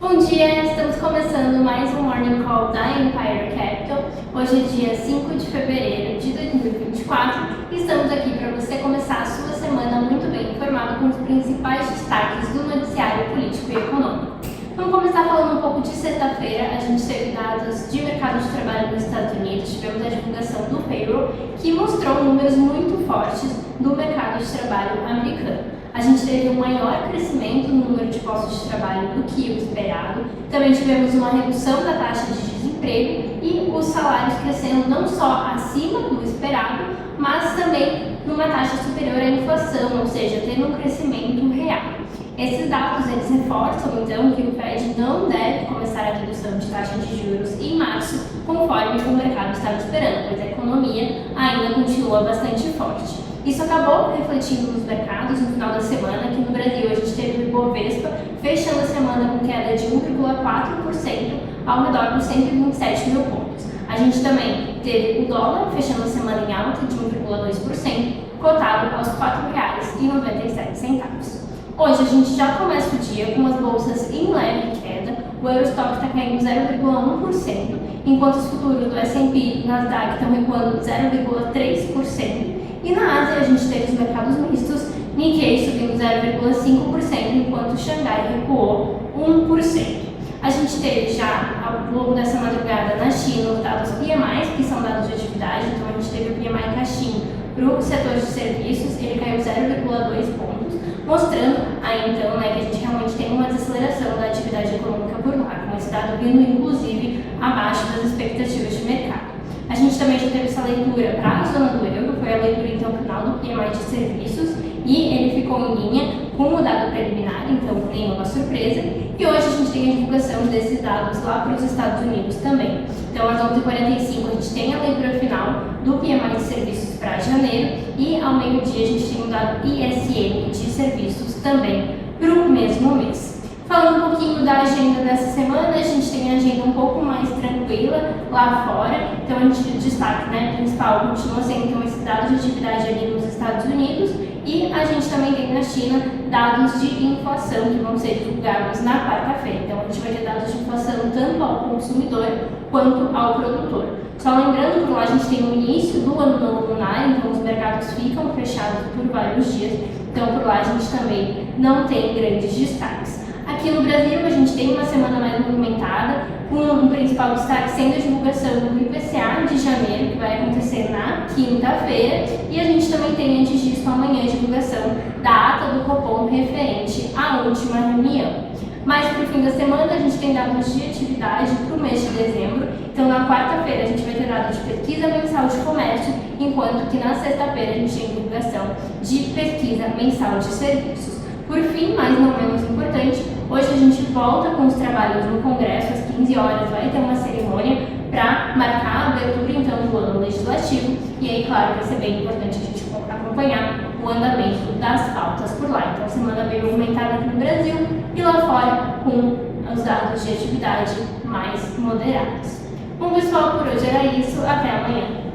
Bom dia, estamos começando mais um Morning Call da Empire Capital. Hoje é dia 5 de fevereiro de 2024 e estamos aqui para você começar a sua semana muito bem informado com os principais destaques do noticiário político e econômico. Vamos começar falando um pouco de sexta-feira. A gente teve dados de mercado de trabalho nos Estados Unidos, tivemos a divulgação do payroll, que mostrou números muito fortes do mercado de trabalho americano. A gente teve um maior crescimento no número de postos de trabalho do que o esperado. Também tivemos uma redução da taxa de desemprego e os salários crescendo não só acima do esperado, mas também numa taxa superior à inflação, ou seja, tendo um crescimento real. Esses dados eles reforçam então que o Fed não deve começar a redução de taxa de juros em março, conforme o mercado estava esperando, pois a economia ainda continua bastante forte. Isso acabou refletindo nos mercados no final da semana. Aqui no Brasil a gente teve o Ibovespa fechando a semana com queda de 1,4% ao redor dos 127 mil pontos. A gente também teve o dólar fechando a semana em alta de 1,2%, cotado aos R$ 4,97. Hoje a gente já começa o dia com as bolsas em leve queda. O Eurostock está caindo 0,1%, enquanto os futuros do S&P e Nasdaq estão recuando 0,3%. E na Ásia a gente teve os mercados mistos, Nikkei subindo 0,5%, enquanto o Xangai recuou 1%. A gente teve já, ao longo dessa madrugada, na China, os dados PMI, que são dados de atividade. Então a gente teve o PMI Caixin para o setor de serviços, ele caiu 0,2 pontos, mostrando aí então que a gente realmente tem uma desaceleração da atividade econômica por lá, com esse dado vindo inclusive abaixo das expectativas de mercado. A gente também já teve essa leitura para a zona do euro, foi a leitura então final do PMI de serviços e ele ficou em linha com o dado preliminar, então nenhuma surpresa. E hoje a gente tem a divulgação desses dados lá para os Estados Unidos também. Então às 11h45 a gente tem a leitura final do PMI de serviços para janeiro e ao meio-dia a gente tem o dado ISM de serviços também para o mesmo mês. Falando um pouquinho da agenda dessa semana, a gente tem a agenda um pouco mais tranquila lá fora. Então a gente destaca, principal continua sendo então esse dado de atividade ali nos Estados Unidos e a gente também tem na China dados de inflação que vão ser divulgados na quarta-feira. Então a gente vai ter dados de inflação tanto ao consumidor quanto ao produtor. Só lembrando que lá a gente tem o início do ano novo lunar, então os mercados ficam fechados por vários dias. Então por lá a gente também não tem grandes destaques. Aqui no Brasil a gente tem uma semana mais movimentada, com um principal destaque sendo a divulgação do IPCA de janeiro, que vai acontecer na quinta-feira, e a gente também tem antes disso amanhã a divulgação da ata do Copom referente à última reunião. Mas para o fim da semana a gente tem dados de atividade para o mês de dezembro, então na quarta-feira a gente vai ter dados de pesquisa mensal de comércio, enquanto que na sexta-feira a gente tem divulgação de pesquisa mensal de serviços. Por fim, mas não menos importante, hoje a gente volta com os trabalhos no Congresso, às 15 horas vai ter uma cerimônia para marcar a abertura então do ano legislativo e aí, claro, vai ser bem importante a gente acompanhar o andamento das pautas por lá. Então, semana bem movimentada aqui no Brasil e lá fora com os dados de atividade mais moderados. Bom, pessoal, por hoje era isso. Até amanhã.